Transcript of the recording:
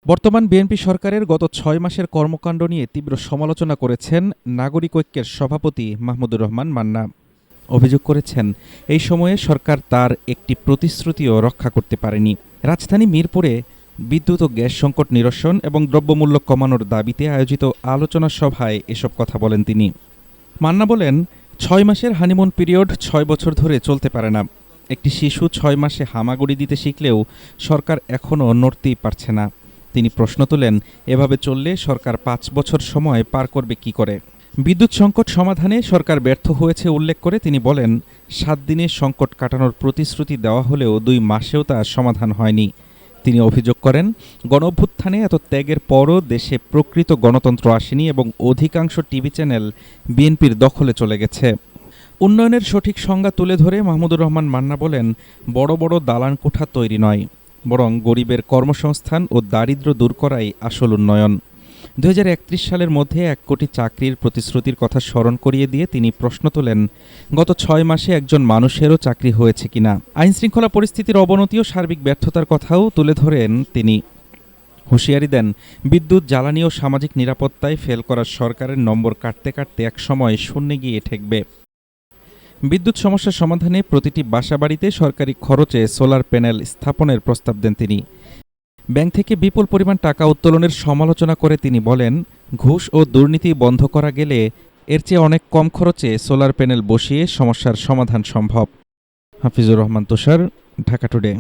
বর্তমান বিএনপি সরকারের গত ৬ মাসের কর্মকাণ্ড নিয়ে তীব্র সমালোচনা করেছেন নাগরিক ঐক্যের সভাপতি মাহমুদুর রহমান মান্না। অভিযোগ করেছেন, এই সময়ে সরকার তার একটি প্রতিশ্রুতিও রক্ষা করতে পারেনি। রাজধানী মিরপুরে বিদ্যুৎ ও গ্যাস সংকট নিরসন এবং দ্রব্যমূল্য কমানোর দাবিতে আয়োজিত আলোচনা সভায় এসব কথা বলেন তিনি। মান্না বলেন, ৬ মাসের হানিমুন পিরিয়ড ৬ বছর ধরে চলতে পারে না। একটি শিশু ৬ মাসে হামাগুড়ি দিতে শিখলেও সরকার এখনও নড়তেই পারছে না। তিনি প্রশ্ন তোলেন, এভাবে চললে সরকার ৫ বছর সময় পার করবে কি করে? বিদ্যুৎ সংকট সমাধানে সরকার ব্যর্থ হয়েছে উল্লেখ করে তিনি বলেন, ৭ দিনে সংকট কাটানোর প্রতিশ্রুতি দেওয়া হলেও ২ মাসেও তা সমাধান হয়নি। তিনি অভিযোগ করেন, গণঅভ্যুত্থানে এত ত্যাগের পরও দেশে প্রকৃত গণতন্ত্র আসেনি এবং অধিকাংশ টিভি চ্যানেল বিএনপির দখলে চলে গেছে। উন্নয়নের সঠিক সংজ্ঞা তুলে ধরে মাহমুদুর রহমান মান্না বলেন, বড় বড় দালান কোঠা তৈরি নয়, বরং গরিবের কর্মসংস্থান ও দারিদ্র্য দূর করাই আসল উন্নয়ন। ২০৩১ সালের মধ্যে ১ কোটি চাকরির প্রতিশ্রুতির কথা স্মরণ করিয়ে দিয়ে তিনি প্রশ্ন তোলেন, গত ৬ মাসে একজন মানুষেরও চাকরি হয়েছে কিনা? আইনশৃঙ্খলা পরিস্থিতির অবনতি ও সার্বিক ব্যর্থতার কথাও তুলে ধরেন তিনি। হুঁশিয়ারি দেন, বিদ্যুৎ, জ্বালানি ও সামাজিক নিরাপত্তায় ফেল করা সরকারের নম্বর কাটতে কাটতে একসময় শূন্যে গিয়ে ঠেকবে। বিদ্যুৎ সমস্যার সমাধানে প্রতিটি বাসাবাড়িতে সরকারি খরচে সোলার প্যানেল স্থাপনের প্রস্তাব দেন তিনি। ব্যাংক থেকে বিপুল পরিমাণ টাকা উত্তোলনের সমালোচনা করে তিনি বলেন, ঘুষ ও দুর্নীতি বন্ধ করা গেলে এর চেয়ে অনেক কম খরচে সোলার প্যানেল বসিয়ে সমস্যার সমাধান সম্ভব। হাফিজুর রহমান তুষার, ঢাকা টুডে।